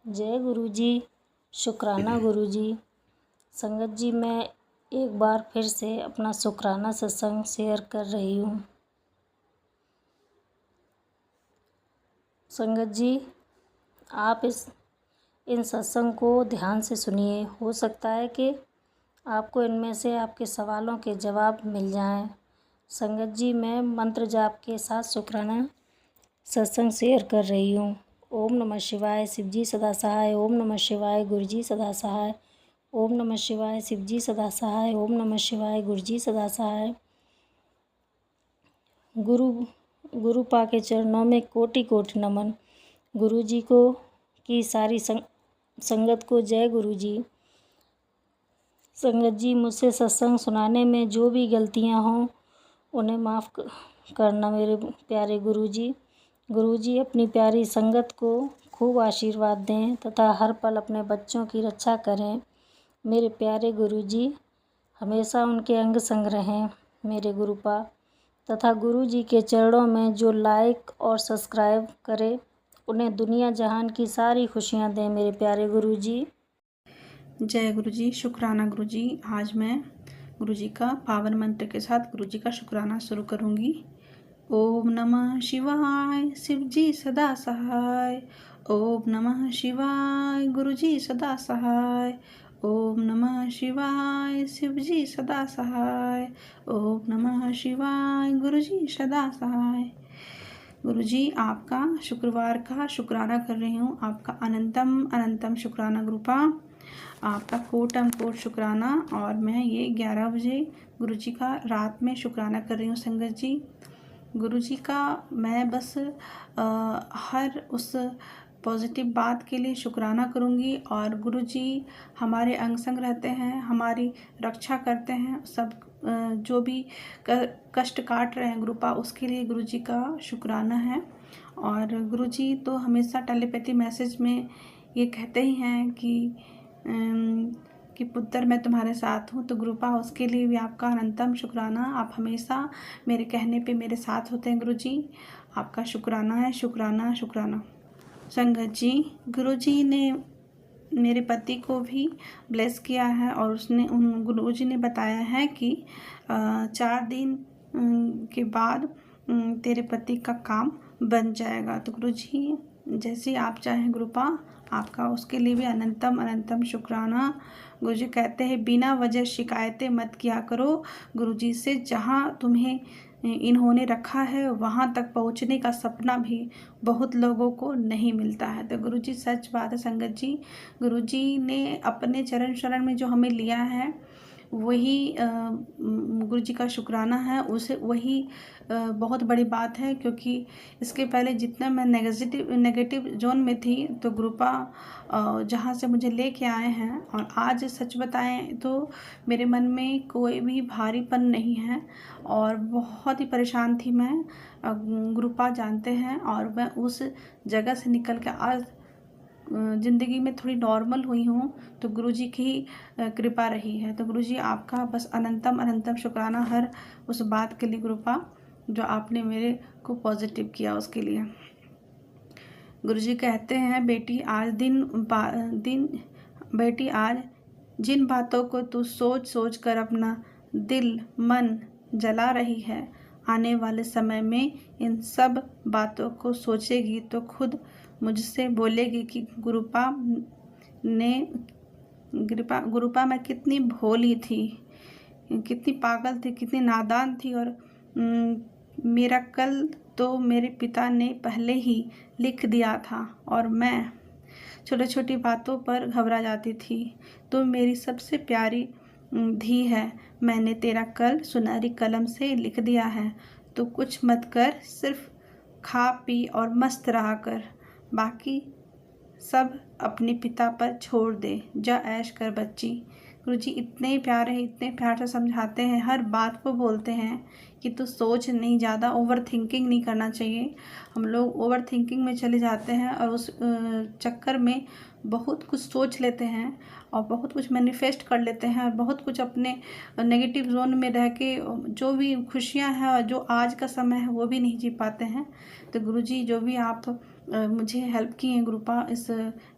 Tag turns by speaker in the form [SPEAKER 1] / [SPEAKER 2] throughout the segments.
[SPEAKER 1] जय गुरु जी। शुक्राना गुरु जी। संगत जी, मैं एक बार फिर से अपना शुक्राना सत्संग शेयर कर रही हूँ। संगत जी, आप इन सत्संग को ध्यान से सुनिए। हो सकता है कि आपको इनमें से आपके सवालों के जवाब मिल जाएं। संगत जी, मैं मंत्र जाप के साथ शुक्राना सत्संग शेयर कर रही हूँ। ओम नमः शिवाय, शिवजी सदा सहाय। ओम नमः शिवाय, गुरुजी सदा सहाय। ओम नमः शिवाय, शिवजी सदा सहाय। ओम नमः शिवाय, गुरुजी सदा सहाय। गुरु पा के चरणों में कोटि कोटि नमन। गुरु जी को की सारी संगत को जय गुरु जी। संगत जी, मुझसे सत्संग सुनाने में जो भी गलतियां हों उन्हें माफ़ करना मेरे प्यारे गुरु जी। गुरु जी अपनी प्यारी संगत को खूब आशीर्वाद दें तथा हर पल अपने बच्चों की रक्षा करें। मेरे प्यारे गुरु जी हमेशा उनके अंग संग रहें मेरे गुरुपा। तथा गुरु जी के चरणों में जो लाइक और सब्सक्राइब करे उन्हें दुनिया जहान की सारी खुशियां दें मेरे प्यारे गुरु जी।
[SPEAKER 2] जय गुरु जी। शुक्राना गुरु जी। आज मैं गुरु जी का पावन मंत्र के साथ गुरु जी का शुक्राना शुरू करूंगी। ओम नमः शिवाय, शिव जी सदा सहाय। ओम नमः शिवाय, गुरु जी सदा सहाय। ओम नमः शिवाय, शिव जी सदा सहाय। ओम नमः शिवाय, गुरु जी सदा सहाय। गुरु जी, आपका शुक्रवार का शुक्राना कर रही हूँ। आपका अनंतम अनंतम शुक्राना गुरुपा। आपका कोटम कोट शुक्राना। और मैं ये 11 बजे गुरु जी का रात में शुक्राना कर रही हूँ संगत जी। गुरु जी का मैं बस हर उस पॉजिटिव बात के लिए शुक्राना करूँगी। और गुरु जी हमारे अंग संग रहते हैं, हमारी रक्षा करते हैं। सब जो भी कष्ट काट रहे हैं गुरुपा, उसके लिए गुरु जी का शुक्राना है। और गुरु जी तो हमेशा टेलीपैथी मैसेज में ये कहते ही हैं कि पुत्र मैं तुम्हारे साथ हूँ। तो गुरुपा उसके लिए भी आपका अनंतम शुक्राना। आप हमेशा मेरे कहने पे मेरे साथ होते हैं गुरु जी। आपका शुक्राना है, शुक्राना शुक्राना। संगत जी, गुरु जी ने मेरे पति को भी ब्लेस किया है और उन गुरु जी ने बताया है कि 4 दिन के बाद तेरे पति का काम बन जाएगा। तो गुरु जी जैसे आप चाहें गुरुपा, आपका उसके लिए भी अनंतम अनंतम शुक्राना। गुरु जी कहते हैं बिना वजह शिकायतें मत किया करो गुरु जी से। जहाँ तुम्हें इन्होंने रखा है वहाँ तक पहुँचने का सपना भी बहुत लोगों को नहीं मिलता है। तो गुरु जी सच बात है संगत जी। गुरु जी ने अपने चरण शरण में जो हमें लिया है वही गुरु जी का शुक्राना है। उसे वही बहुत बड़ी बात है, क्योंकि इसके पहले जितना मैं नेगेटिव जोन में थी तो गुरुपा जहाँ से मुझे लेके आए हैं। और आज सच बताएं तो मेरे मन में कोई भी भारीपन नहीं है और बहुत ही परेशान थी मैं। गुरुपा जानते हैं। और मैं उस जगह से निकल के आज ज़िंदगी में थोड़ी नॉर्मल हुई हूँ। तो गुरुजी की कृपा रही है। तो गुरुजी आपका बस अनंतम अनंतम शुक्राना हर उस बात के लिए गुरुपा जो आपने मेरे को पॉजिटिव किया उसके लिए। गुरुजी कहते हैं बेटी आज बेटी आज जिन बातों को तू सोच सोच कर अपना दिल मन जला रही है, आने वाले समय में इन सब बातों को सोचेगी तो खुद मुझसे बोलेगी कि गुरुपा मैं कितनी भोली थी, कितनी पागल थी, कितनी नादान थी। और मेरा कल तो मेरे पिता ने पहले ही लिख दिया था और मैं छोटी छोटी बातों पर घबरा जाती थी। तो मेरी सबसे प्यारी धी है, मैंने तेरा कल सुनहरी कलम से लिख दिया है। तो कुछ मत कर, सिर्फ खा पी और मस्त रहा कर, बाकी सब अपने पिता पर छोड़ दे, जा ऐश कर बच्ची। गुरुजी इतने प्यारे, इतने प्यार से समझाते हैं, हर बात को बोलते हैं कि तू सोच नहीं, ज़्यादा ओवर थिंकिंग नहीं करना चाहिए। हम लोग ओवर थिंकिंग में चले जाते हैं और उस चक्कर में बहुत कुछ सोच लेते हैं और बहुत कुछ मैनिफेस्ट कर लेते हैं और बहुत कुछ अपने नेगेटिव जोन में रह के जो भी खुशियां हैं और जो आज का समय है वो भी नहीं जी पाते हैं। तो गुरुजी जो भी आप मुझे हेल्प की हैं गुरुपा इस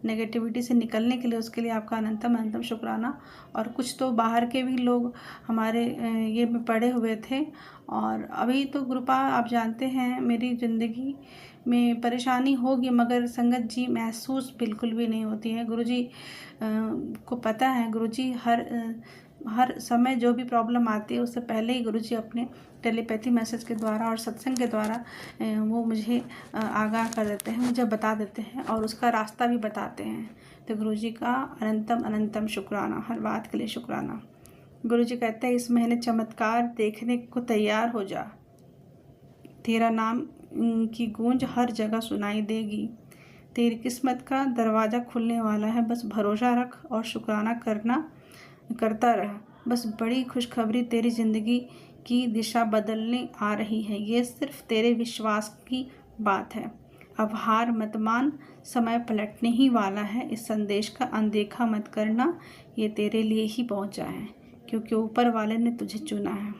[SPEAKER 2] नेगेटिविटी से निकलने के लिए, उसके लिए आपका अनंतम अनंतम शुक्राना। और कुछ तो बाहर के भी लोग हमारे ये में पड़े हुए थे। और अभी तो गुरुपा आप जानते हैं मेरी ज़िंदगी में परेशानी होगी, मगर संगत जी महसूस बिल्कुल भी नहीं होती है। गुरुजी को पता है, गुरुजी हर समय जो भी प्रॉब्लम आती है उससे पहले ही गुरुजी अपने टेलीपैथी मैसेज के द्वारा और सत्संग के द्वारा वो मुझे आगाह कर देते हैं, मुझे बता देते हैं और उसका रास्ता भी बताते हैं। तो गुरुजी का अनंतम अनंतम शुक्राना, हर बात के लिए शुक्राना। गुरुजी कहते हैं इस महीने चमत्कार देखने को तैयार हो जा, तेरा नाम की गूंज हर जगह सुनाई देगी, तेरी किस्मत का दरवाज़ा खुलने वाला है, बस भरोसा रख और शुक्राना करता रह। बस बड़ी खुशखबरी, तेरी ज़िंदगी की दिशा बदलने आ रही है, ये सिर्फ तेरे विश्वास की बात है। अब हार मत मान, समय पलटने ही वाला है। इस संदेश का अनदेखा मत करना, ये तेरे लिए ही पहुंचा है, क्योंकि ऊपर वाले ने तुझे चुना है।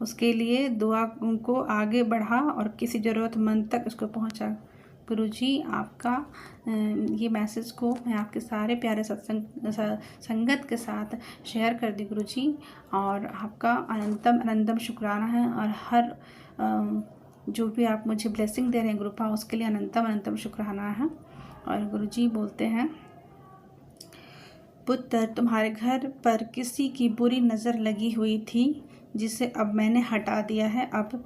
[SPEAKER 2] उसके लिए दुआ को आगे बढ़ा और किसी ज़रूरतमंद तक उसको पहुंचा। गुरुजी आपका ये मैसेज को मैं आपके सारे प्यारे संगत के साथ शेयर कर दी गुरुजी, और आपका अनंतम अनंतम शुक्राना है। और हर जो भी आप मुझे ब्लेसिंग दे रहे हैं गुरुपा, उसके लिए अनंतम अनंतम शुक्राना है। और गुरुजी बोलते हैं, पुत्र तुम्हारे घर पर किसी की बुरी नज़र लगी हुई थी, जिसे अब मैंने हटा दिया है। अब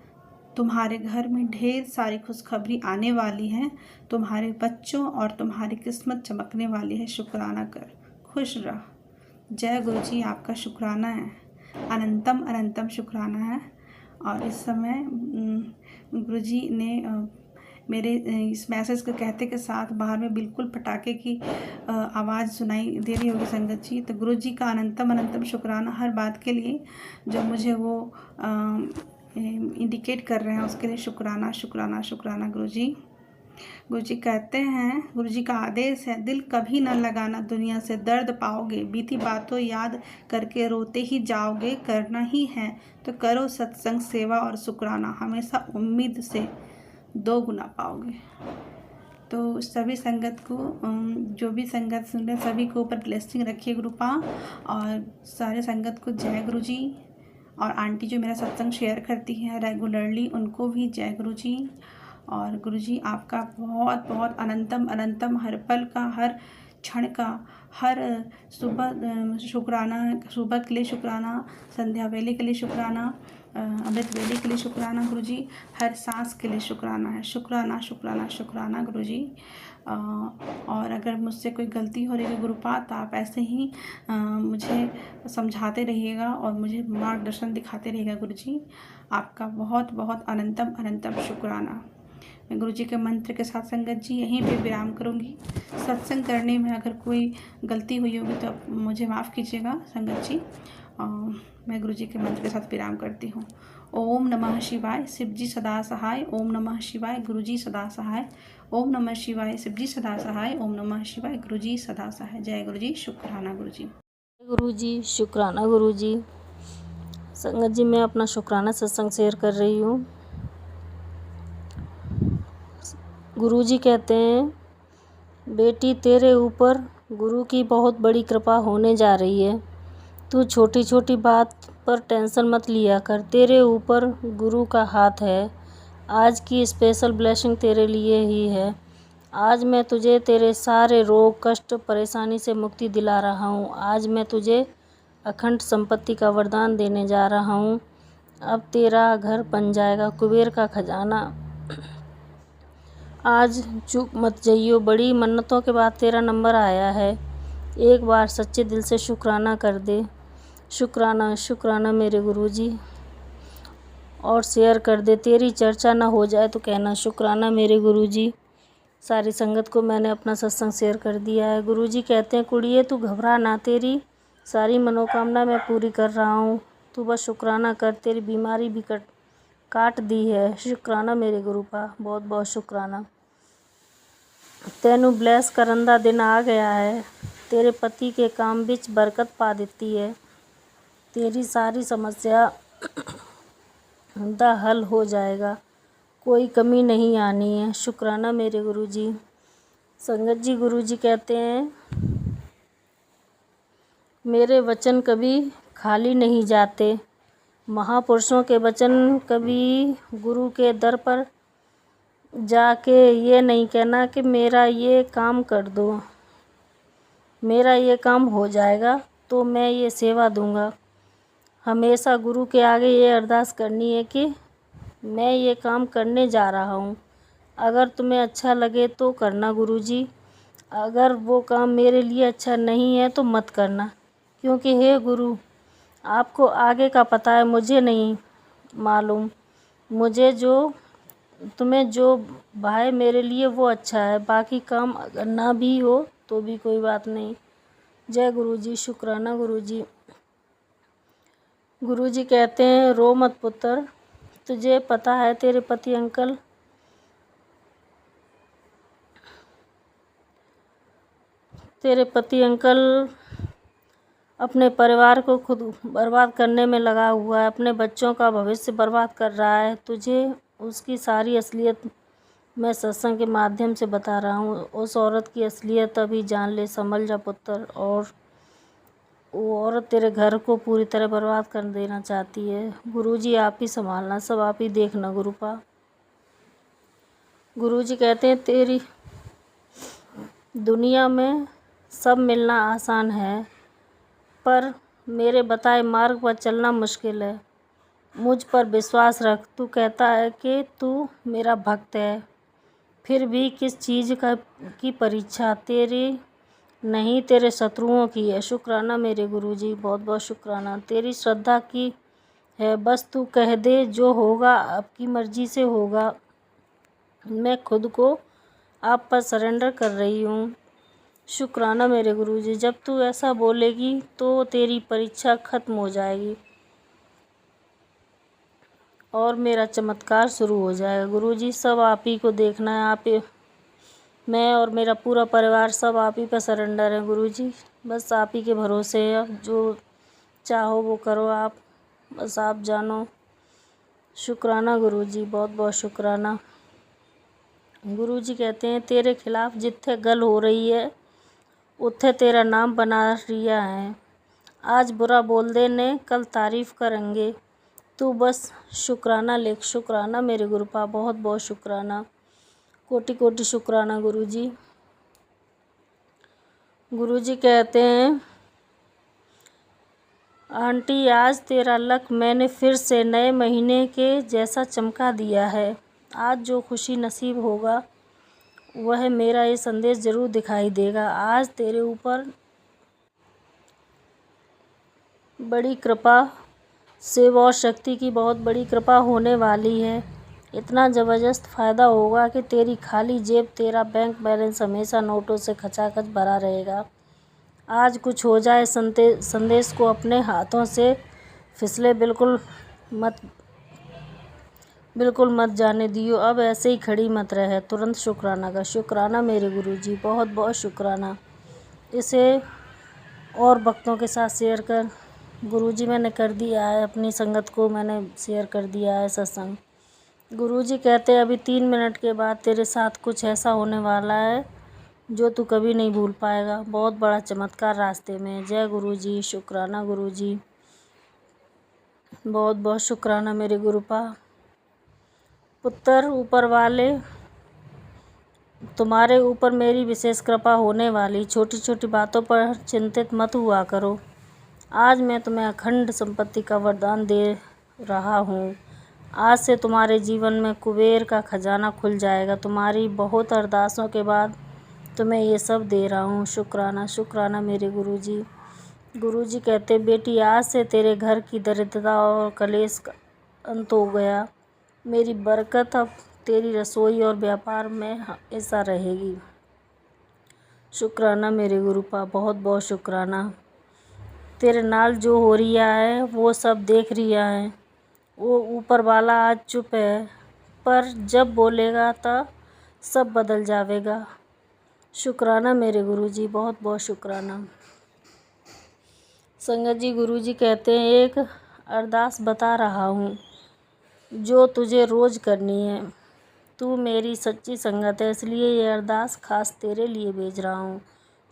[SPEAKER 2] तुम्हारे घर में ढेर सारी खुशखबरी आने वाली है, तुम्हारे बच्चों और तुम्हारी किस्मत चमकने वाली है। शुक्राना कर, खुश रह। जय गुरुजी, आपका शुक्राना है, अनंतम अनंतम शुक्राना है। और इस समय गुरुजी ने मेरे इस मैसेज को कहते के साथ बाहर में बिल्कुल पटाखे की आवाज़ सुनाई दे रही होगी संगत जी। तो गुरुजी का अनंतम अनंतम शुक्राना हर बात के लिए, जो मुझे वो इंडिकेट कर रहे हैं, उसके लिए शुक्राना शुक्राना शुक्राना गुरुजी। गुरुजी कहते हैं, गुरुजी का आदेश है, दिल कभी न लगाना, दुनिया से दर्द पाओगे, बीती बातों याद करके रोते ही जाओगे। करना ही है तो करो सत्संग, सेवा और शुक्राना, हमेशा उम्मीद से 2 गुना पाओगे। तो सभी संगत को, जो भी संगत सुन रहे सभी को ऊपर ब्लेसिंग रखिए गुरुपा, और सारे संगत को जय गुरुजी। और आंटी जो मेरा सत्संग शेयर करती हैं रेगुलरली, उनको भी जय गुरुजी। और गुरुजी आपका बहुत बहुत अनंतम अनंतम, हर पल का, हर क्षण का, हर सुबह शुक्राना, सुबह के लिए शुक्राना, संध्या वेले के लिए शुक्राना, अमृत वेले के लिए शुक्राना गुरुजी, हर सांस के लिए शुक्राना है। शुक्राना शुक्राना शुक्राना गुरुजी। और अगर मुझसे कोई गलती हो रही है गुरुपा, तो आप ऐसे ही मुझे समझाते रहिएगा और मुझे मार्गदर्शन दिखाते रहिएगा गुरुजी। आपका बहुत बहुत अनंतम अनंतम शुक्राना। मैं गुरुजी के मंत्र के साथ संगत जी यहीं पे विराम करूंगी। सत्संग करने में अगर कोई गलती हुई होगी तो आप मुझे माफ़ कीजिएगा संगत जी। मैं गुरुजी के मंत्र के साथ विराम करती हूँ। ओम नमः शिवाय, शिवजी सदा सहाय। ओम नमः शिवाय, गुरुजी सदा सहाय। ओम नमः शिवाय, शिवजी सदा सहाय। ओम नमः शिवाय, गुरुजी सदा सहाय। जय गुरुजी, शुक्राना गुरुजी।
[SPEAKER 1] गुरुजी, शुक्राना गुरुजी। संगत जी, मैं अपना शुक्राना सत्संग शेयर कर रही हूँ। गुरुजी कहते हैं, बेटी तेरे ऊपर गुरु की बहुत बड़ी कृपा होने जा रही है। तू छोटी छोटी बात पर टेंशन मत लिया कर, तेरे ऊपर गुरु का हाथ है। आज की स्पेशल ब्लेसिंग तेरे लिए ही है। आज मैं तुझे तेरे सारे रोग, कष्ट, परेशानी से मुक्ति दिला रहा हूँ। आज मैं तुझे अखंड संपत्ति का वरदान देने जा रहा हूँ। अब तेरा घर बन जाएगा कुबेर का खजाना। आज चूक मत जाइयो, बड़ी मन्नतों के बाद तेरा नंबर आया है। एक बार सच्चे दिल से शुक्राना कर दे। शुक्राना शुक्राना मेरे गुरुजी, और शेयर कर दे। तेरी चर्चा ना हो जाए तो कहना शुक्राना मेरे गुरुजी। सारी संगत को मैंने अपना सत्संग शेयर कर दिया है। गुरुजी कहते हैं, कुड़िए तू घबरा ना, तेरी सारी मनोकामना मैं पूरी कर रहा हूँ। तू बस शुक्राना कर, तेरी बीमारी भी काट दी है। शुक्राना मेरे गुरुपा, बहुत बहुत शुक्राना। तेनू ब्लेस करंदा दिन आ गया है। तेरे पति के काम विच बरकत पा देती है। तेरी सारी समस्या दा हल हो जाएगा। कोई कमी नहीं आनी है। शुक्राना मेरे गुरुजी। संगत जी, गुरुजी कहते हैं मेरे वचन कभी खाली नहीं जाते। महापुरुषों के वचन कभी गुरु के दर पर जाके ये नहीं कहना कि मेरा ये काम कर दो, मेरा ये काम हो जाएगा तो मैं ये सेवा दूंगा। हमेशा गुरु के आगे ये अरदास करनी है कि मैं ये काम करने जा रहा हूँ, अगर तुम्हें अच्छा लगे तो करना गुरुजी, अगर वो काम मेरे लिए अच्छा नहीं है तो मत करना, क्योंकि हे गुरु आपको आगे का पता है, मुझे नहीं मालूम। मुझे जो तुम्हें जो भाए मेरे लिए वो अच्छा है, बाकी काम अगर ना भी हो तो भी कोई बात नहीं। जय गुरुजी। शुक्राना गुरुजी। गुरुजी कहते हैं रो मत पुत्र, तुझे पता है तेरे पति अंकल अपने परिवार को खुद बर्बाद करने में लगा हुआ है, अपने बच्चों का भविष्य बर्बाद कर रहा है। तुझे उसकी सारी असलियत मैं सत्संग के माध्यम से बता रहा हूँ। उस औरत की असलियत अभी जान ले, समझ जा पुत्र। और वो औरत तेरे घर को पूरी तरह बर्बाद कर देना चाहती है। गुरुजी आप ही संभालना, सब आप ही देखना गुरुपा। गुरुजी कहते हैं तेरी दुनिया में सब मिलना आसान है, पर मेरे बताए मार्ग पर चलना मुश्किल है। मुझ पर विश्वास रख। तू कहता है कि तू मेरा भक्त है, फिर भी किस चीज़ की परीक्षा तेरी नहीं, तेरे शत्रुओं की है। शुक्राना मेरे गुरुजी, बहुत बहुत शुक्राना। तेरी श्रद्धा की है, बस तू कह दे जो होगा आपकी मर्जी से होगा। मैं खुद को आप पर सरेंडर कर रही हूँ। शुक्राना मेरे गुरुजी। जब तू ऐसा बोलेगी तो तेरी परीक्षा खत्म हो जाएगी और मेरा चमत्कार शुरू हो जाएगा। गुरुजी सब आप ही को देखना है, आप ही, मैं और मेरा पूरा परिवार सब आप ही पर सरेंडर है गुरुजी। बस आप ही के भरोसे है, अब जो चाहो वो करो आप, बस आप जानो। शुक्राना गुरुजी, बहुत बहुत शुक्राना। गुरुजी कहते हैं तेरे खिलाफ जिथे गल हो रही है उत्थे तेरा नाम बना रिया है। आज बुरा बोल दे ने, कल तारीफ करेंगे, तू बस शुक्राना लिख। शुक्राना मेरे गुरुपा, बहुत बहुत शुक्राना, कोटि कोटि शुक्राना गुरुजी। गुरुजी कहते हैं आंटी आज तेरा लक मैंने फिर से नए महीने के जैसा चमका दिया है। आज जो खुशी नसीब होगा वह मेरा ये संदेश ज़रूर दिखाई देगा। आज तेरे ऊपर बड़ी कृपा, शिव और शक्ति की बहुत बड़ी कृपा होने वाली है। इतना ज़बरदस्त फ़ायदा होगा कि तेरी खाली जेब, तेरा बैंक बैलेंस हमेशा नोटों से खचाखच भरा रहेगा। आज कुछ हो जाए, संदेश को अपने हाथों से फिसले बिल्कुल मत जाने दियो। अब ऐसे ही खड़ी मत रहे, तुरंत शुक्राना का। शुक्राना मेरे गुरुजी, बहुत बहुत शुक्राना। इसे और भक्तों के साथ शेयर कर। गुरुजी मैंने कर दिया है, अपनी संगत को मैंने शेयर कर दिया है सत्संग। गुरुजी कहते हैं अभी 3 मिनट के बाद तेरे साथ कुछ ऐसा होने वाला है जो तू कभी नहीं भूल पाएगा। बहुत बड़ा चमत्कार रास्ते में है। जय गुरुजी। शुक्राना गुरुजी, बहुत बहुत शुक्राना मेरे गुरुपा। पुत्र, ऊपर वाले तुम्हारे ऊपर मेरी विशेष कृपा होने वाली। छोटी छोटी बातों पर चिंतित मत हुआ करो। आज मैं तुम्हें अखंड संपत्ति का वरदान दे रहा हूँ। आज से तुम्हारे जीवन में कुबेर का खजाना खुल जाएगा। तुम्हारी बहुत अरदासों के बाद तुम्हें ये सब दे रहा हूँ। शुक्राना शुक्राना मेरे गुरुजी। गुरुजी कहते बेटी आज से तेरे घर की दरिद्रता और कलेश का अंत हो गया। मेरी बरकत अब तेरी रसोई और व्यापार में हमेशा रहेगी। शुक्राना मेरे गुरुपा, बहुत बहुत शुक्राना। तेरे नाल जो हो रिया है वो सब देख रिया है। वो ऊपर वाला आज चुप है, पर जब बोलेगा तो सब बदल जाएगा। शुक्राना मेरे गुरुजी, बहुत बहुत शुक्राना। संगत जी, गुरुजी कहते हैं एक अरदास बता रहा हूँ जो तुझे रोज़ करनी है। तू मेरी सच्ची संगत है, इसलिए ये अरदास खास तेरे लिए भेज रहा हूँ।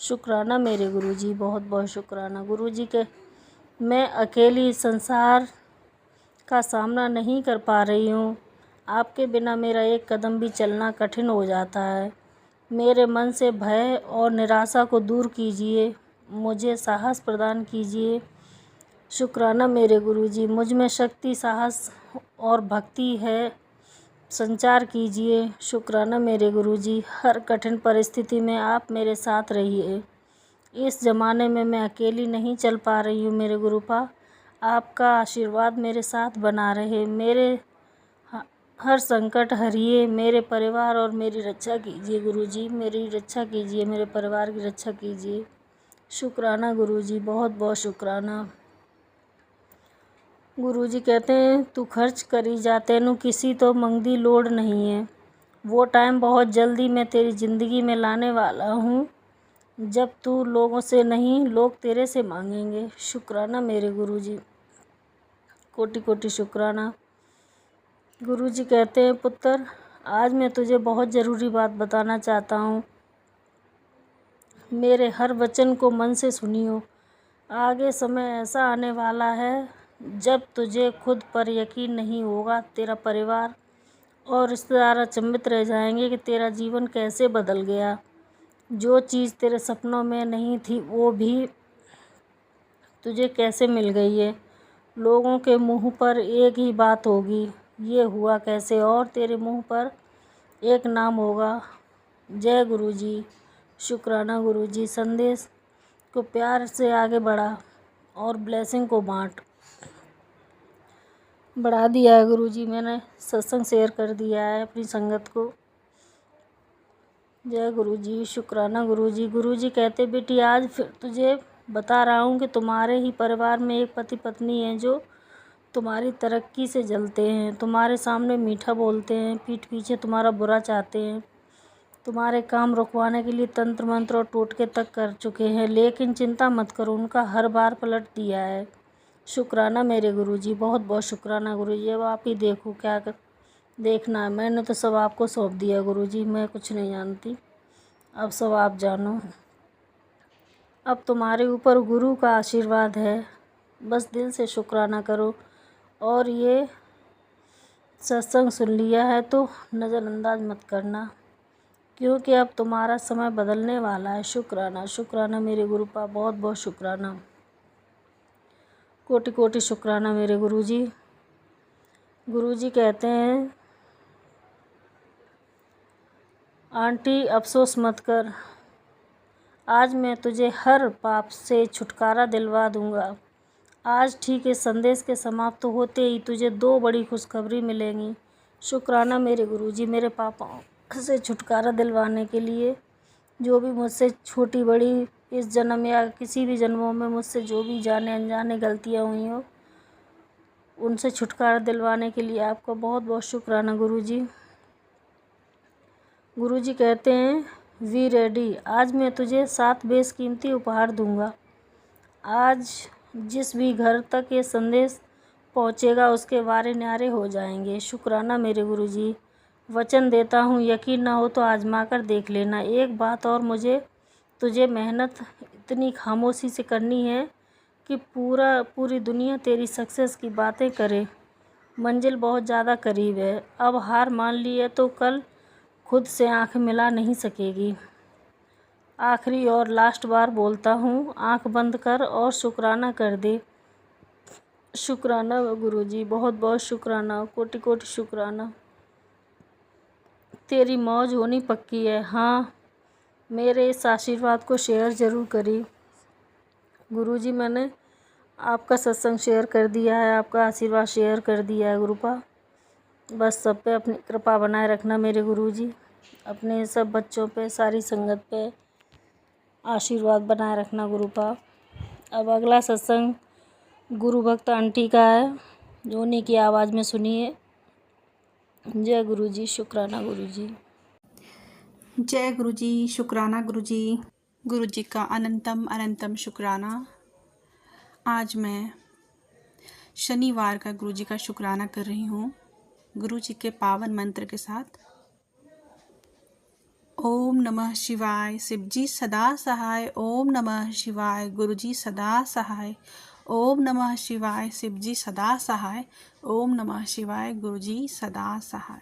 [SPEAKER 1] शुक्राना मेरे गुरुजी, बहुत बहुत शुक्राना। गुरुजी के मैं अकेली इस संसार का सामना नहीं कर पा रही हूँ। आपके बिना मेरा एक कदम भी चलना कठिन हो जाता है। मेरे मन से भय और निराशा को दूर कीजिए, मुझे साहस प्रदान कीजिए। शुक्राना मेरे गुरुजी, मुझ में शक्ति, साहस और भक्ति है, संचार कीजिए। शुक्राना मेरे गुरुजी, हर कठिन परिस्थिति में आप मेरे साथ रहिए। इस ज़माने में मैं अकेली नहीं चल पा रही हूँ मेरे गुरुपा, आपका आशीर्वाद मेरे साथ बना रहे। मेरे हर संकट हरिए, मेरे परिवार और मेरी रक्षा कीजिए गुरुजी, मेरी रक्षा कीजिए, मेरे परिवार की रक्षा कीजिए। शुक्राना गुरुजी, बहुत बहुत शुक्राना। गुरुजी कहते हैं तू खर्च करी जा, तेनू किसी तो मंगदी लोड़ नहीं है। वो टाइम बहुत जल्दी मैं तेरी ज़िंदगी में लाने वाला हूँ जब तू लोगों से नहीं, लोग तेरे से मांगेंगे। शुक्राना मेरे गुरुजी, कोटि कोटि शुक्राना। गुरुजी कहते हैं पुत्र, आज मैं तुझे बहुत ज़रूरी बात बताना चाहता हूँ। मेरे हर वचन को मन से सुनियो। आगे समय ऐसा आने वाला है जब तुझे खुद पर यकीन नहीं होगा। तेरा परिवार और रिश्तेदार अचंभित रह जाएंगे कि तेरा जीवन कैसे बदल गया। जो चीज़ तेरे सपनों में नहीं थी वो भी तुझे कैसे मिल गई है। लोगों के मुंह पर एक ही बात होगी, ये हुआ कैसे, और तेरे मुंह पर एक नाम होगा, जय गुरुजी। शुक्राना गुरुजी, संदेश को प्यार से आगे बढ़ा और ब्लेसिंग को बढ़ा दिया है गुरुजी। मैंने सत्संग शेयर कर दिया है अपनी संगत को। जय गुरुजी, शुक्राना गुरुजी। गुरुजी कहते बेटी, आज फिर तुझे बता रहा हूँ कि तुम्हारे ही परिवार में एक पति पत्नी है जो तुम्हारी तरक्की से जलते हैं, तुम्हारे सामने मीठा बोलते हैं, पीठ पीछे तुम्हारा बुरा चाहते हैं, तुम्हारे काम रुकवाने के लिए तंत्र मंत्र और टोटके तक कर चुके हैं, लेकिन चिंता मत करो, उनका हर बार पलट दिया है। शुक्राना मेरे गुरुजी, बहुत बहुत शुक्राना गुरुजी। अब आप ही देखो क्या देखना है, मैंने तो सब आपको सौंप दिया गुरुजी, मैं कुछ नहीं जानती, अब सब आप जानो। अब तुम्हारे ऊपर गुरु का आशीर्वाद है, बस दिल से शुक्राना करो। और ये सत्संग सुन लिया है तो नज़रअंदाज मत करना, क्योंकि अब तुम्हारा समय बदलने वाला है। शुक्राना शुक्राना मेरे गुरुपा, बहुत बहुत शुक्राना, कोटि कोटि शुक्राना मेरे गुरुजी। गुरुजी कहते हैं आंटी अफसोस मत कर, आज मैं तुझे हर पाप से छुटकारा दिलवा दूंगा। आज ठीक इस संदेश के समाप्त होते ही तुझे 2 बड़ी खुशखबरी मिलेंगी। शुक्राना मेरे गुरुजी, मेरे पापों से छुटकारा दिलवाने के लिए, जो भी मुझसे छोटी बड़ी इस जन्म या किसी भी जन्मों में मुझसे जो भी जाने अनजाने गलतियाँ हुई हो, उनसे छुटकारा दिलवाने के लिए आपका बहुत बहुत शुक्राना गुरुजी। गुरुजी कहते हैं वी रेडी, आज मैं तुझे 7 बेशकीमती उपहार दूंगा। आज जिस भी घर तक ये संदेश पहुंचेगा उसके वारे न्यारे हो जाएंगे। शुक्राना मेरे गुरुजी, वचन देता हूँ, यकीन ना हो तो आजमा कर देख लेना। एक बात और, मुझे तुझे मेहनत इतनी खामोशी से करनी है कि पूरी दुनिया तेरी सक्सेस की बातें करे। मंजिल बहुत ज़्यादा करीब है, अब हार मान ली है तो कल खुद से आँख मिला नहीं सकेगी। आखिरी और लास्ट बार बोलता हूँ, आँख बंद कर और शुक्राना कर दे। शुक्राना गुरुजी, बहुत बहुत शुक्राना, कोटि कोटि शुक्राना। तेरी मौज होनी पक्की है। हाँ, मेरे इस आशीर्वाद को शेयर ज़रूर करी। गुरुजी, मैंने आपका सत्संग शेयर कर दिया है, आपका आशीर्वाद शेयर कर दिया है गुरुपा। बस सब पे अपनी कृपा बनाए रखना मेरे गुरुजी, अपने सब बच्चों पे, सारी संगत पे आशीर्वाद बनाए रखना गुरुपा। अब अगला सत्संग गुरु भक्त आंटी का है, जो उन्हीं की आवाज़ में सुनिए। जय गुरुजी, शुक्राना गुरुजी।
[SPEAKER 2] जय गुरुजी, शुक्राना गुरुजी। गुरुजी का अनंतम अनंतम शुक्राना। आज मैं शनिवार का गुरुजी का शुक्राना कर रही हूँ, गुरुजी के पावन मंत्र के साथ। ओम नमः शिवाय। शिवजी सदा सहाय। ओम नमः शिवाय। गुरुजी सदा सहाय। ओम नमः शिवाय। शिवजी सदा सहाय। ओम नमः शिवाय। गुरुजी सदा सहाय।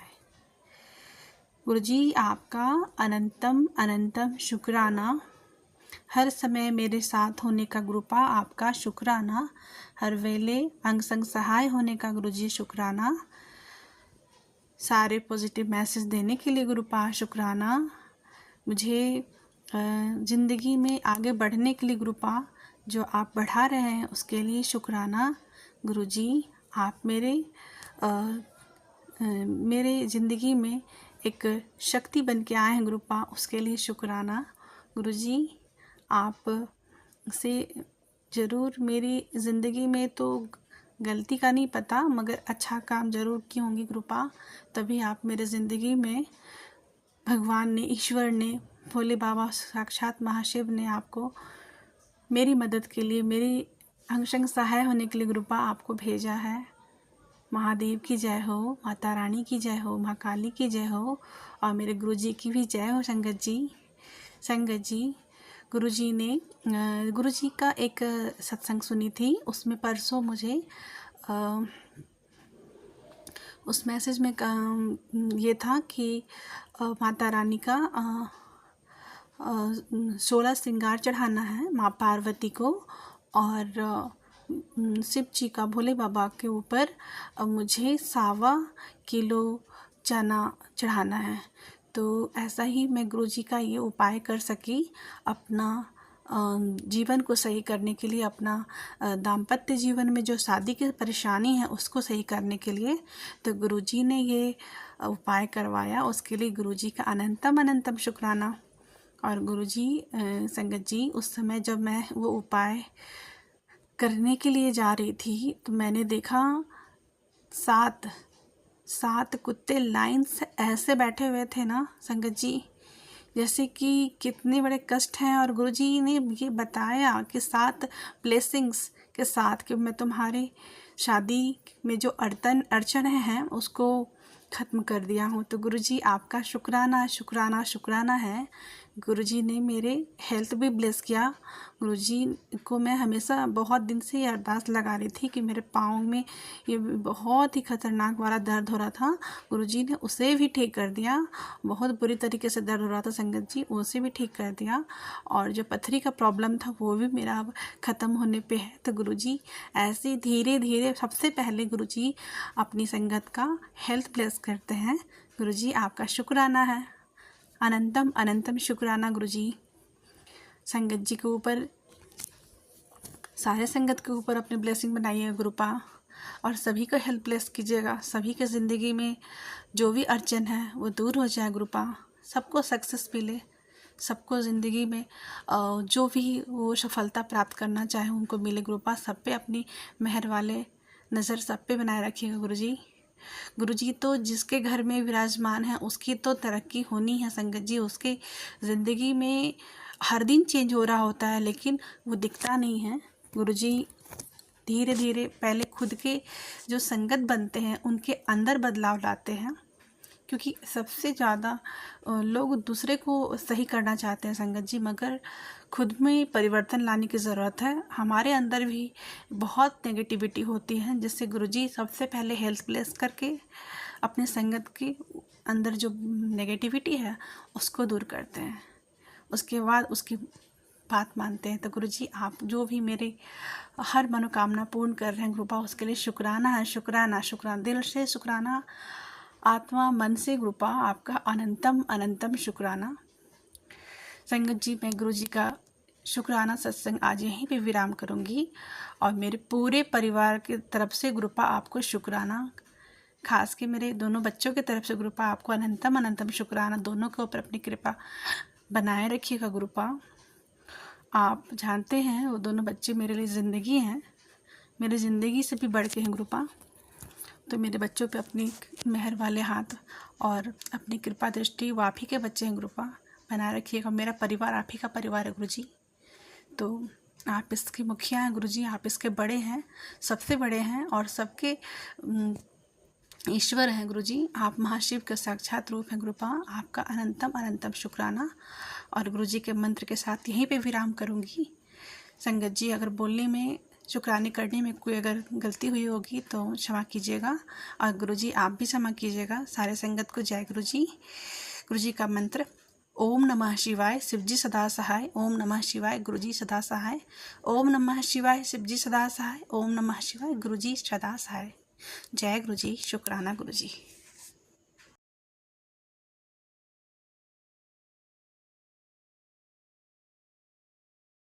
[SPEAKER 2] गुरुजी आपका अनंतम अनंतम शुक्राना। हर समय मेरे साथ होने का गुरुपा आपका शुक्राना। हर वेले अंग संग सहाय होने का गुरुजी शुक्राना। सारे पॉजिटिव मैसेज देने के लिए गुरुपा शुक्राना। मुझे ज़िंदगी में आगे बढ़ने के लिए गुरुपा जो आप बढ़ा रहे हैं उसके लिए शुक्राना। गुरुजी आप मेरे ज़िंदगी में एक शक्ति बन के आए हैं गुरुपा, उसके लिए शुक्राना। गुरुजी आप से ज़रूर मेरी ज़िंदगी में तो गलती का नहीं पता, मगर अच्छा काम ज़रूर की होंगी गुरुपा, तभी आप मेरे ज़िंदगी में भगवान ने, ईश्वर ने, भोले बाबा साक्षात महाशिव ने आपको मेरी मदद के लिए, मेरी अंग-संग सहाय होने के लिए गुरुपा आपको भेजा है। महादेव की जय हो, माता रानी की जय हो, माँ काली की जय हो और मेरे गुरुजी की भी जय हो। संगत जी गुरुजी का एक सत्संग सुनी थी, उसमें परसों मुझे उस मैसेज में ये था कि माता रानी का 16 श्रृंगार चढ़ाना है माँ पार्वती को, और शिव जी का, भोले बाबा के ऊपर मुझे 1.25 किलो चना चढ़ाना है। तो ऐसा ही मैं गुरुजी का ये उपाय कर सकी अपना जीवन को सही करने के लिए, अपना दाम्पत्य जीवन में जो शादी की परेशानी है उसको सही करने के लिए। तो गुरुजी ने ये उपाय करवाया, उसके लिए गुरुजी का अनंतम अनंतम शुक्राना। और गुरुजी संगत जी उस समय जब मैं वो उपाय करने के लिए जा रही थी तो मैंने देखा 7 कुत्ते लाइन से ऐसे बैठे हुए थे ना संगत जी, जैसे कि कितने बड़े कष्ट हैं। और गुरुजी ने ये बताया कि 7 ब्लेसिंग्स के साथ कि मैं तुम्हारे शादी में जो अड़चन हैं उसको ख़त्म कर दिया हूँ। तो गुरुजी आपका शुक्राना शुक्राना शुक्राना है। गुरुजी ने मेरे हेल्थ भी ब्लेस किया। गुरुजी को मैं हमेशा बहुत दिन से ये अरदास लगा रही थी कि मेरे पाँव में ये बहुत ही ख़तरनाक वाला दर्द हो रहा था, गुरुजी ने उसे भी ठीक कर दिया। बहुत बुरी तरीके से दर्द हो रहा था संगत जी, उसे भी ठीक कर दिया। और जो पथरी का प्रॉब्लम था वो भी मेरा अब ख़त्म होने पे है। तो गुरुजी ऐसे धीरे धीरे सबसे पहले गुरुजी अपनी संगत का हेल्थ ब्लेस करते हैं। गुरुजी आपका शुक्राना है, अनंतम अनंतम शुक्राना गुरुजी। संगत जी के ऊपर, सारे संगत के ऊपर अपनी ब्लेसिंग बनाइए गुरुपा, और सभी को हेल्प ब्लेस कीजिएगा। सभी के ज़िंदगी में जो भी अड़चन है वो दूर हो जाए गुरुपा, सबको सक्सेस मिले, सबको ज़िंदगी में जो भी वो सफलता प्राप्त करना चाहे उनको मिले गुरुपा। सब पे अपनी मेहर वाले नज़र सब पे बनाए रखिएगा गुरुजी। गुरुजी तो जिसके घर में विराजमान है उसकी तो तरक्की होनी है संगत जी। उसके ज़िंदगी में हर दिन चेंज हो रहा होता है लेकिन वो दिखता नहीं है। गुरुजी धीरे धीरे पहले खुद के जो संगत बनते हैं उनके अंदर बदलाव लाते हैं, क्योंकि सबसे ज़्यादा लोग दूसरे को सही करना चाहते हैं संगत जी, मगर खुद में परिवर्तन लाने की ज़रूरत है। हमारे अंदर भी बहुत नेगेटिविटी होती है, जिससे गुरुजी सबसे पहले हेल्थ ब्लेस करके अपने संगत के अंदर जो नेगेटिविटी है उसको दूर करते हैं, उसके बाद उसकी बात मानते हैं। तो गुरुजी आप जो भी मेरे हर मनोकामना पूर्ण कर रहे हैं गुरुपा, उसके लिए शुक्राना है, शुक्राना शुक्राना, दिल से शुक्राना, आत्मा मन से गुरुपा आपका अनंतम अनंतम शुक्राना। संगत जी मैं गुरुजी का शुक्राना सत्संग आज यहीं पे विराम करूंगी, और मेरे पूरे परिवार की तरफ से गुरुपा आपको शुक्राना, खास के मेरे दोनों बच्चों की तरफ से गुरुपा आपको अनंतम अनंतम शुक्राना। दोनों के ऊपर अपनी कृपा बनाए रखिएगा गुरुपा। आप जानते हैं वो दोनों बच्चे मेरे लिए ज़िंदगी हैं, मेरी ज़िंदगी से भी बढ़ के हैं गुरुपा। तो मेरे बच्चों पे अपनी मेहर वाले हाथ और अपनी कृपा दृष्टि, वो आप ही के बच्चे हैं गुरुपा, बनाए रखिएगा। मेरा परिवार आप ही का परिवार है गुरुजी। तो आप इसके मुखिया हैं गुरुजी, आप इसके बड़े हैं, सबसे बड़े हैं, और सबके ईश्वर हैं गुरु जी, आप महाशिव का साक्षात रूप हैं गुरुपा, आपका अनंतम अनंतम शुक्राना। और गुरु जी के मंत्र के साथ यहीं पे विराम करूँगी। संगत जी, अगर बोलने में शुक्राने करने में कोई अगर गलती हुई होगी तो क्षमा कीजिएगा, और गुरु जी आप भी क्षमा कीजिएगा। सारे संगत को जय गुरु जी। गुरु जी का मंत्र, ओम नमः शिवाय, शिवजी सदा सहाय। ओम नमः शिवाय, गुरुजी सदा सहाय। ओम नमः शिवाय, शिवजी सदा सहाय। ओम नमः शिवाय, गुरुजी सदा सहाय। जय गुरुजी, शुक्राना गुरुजी।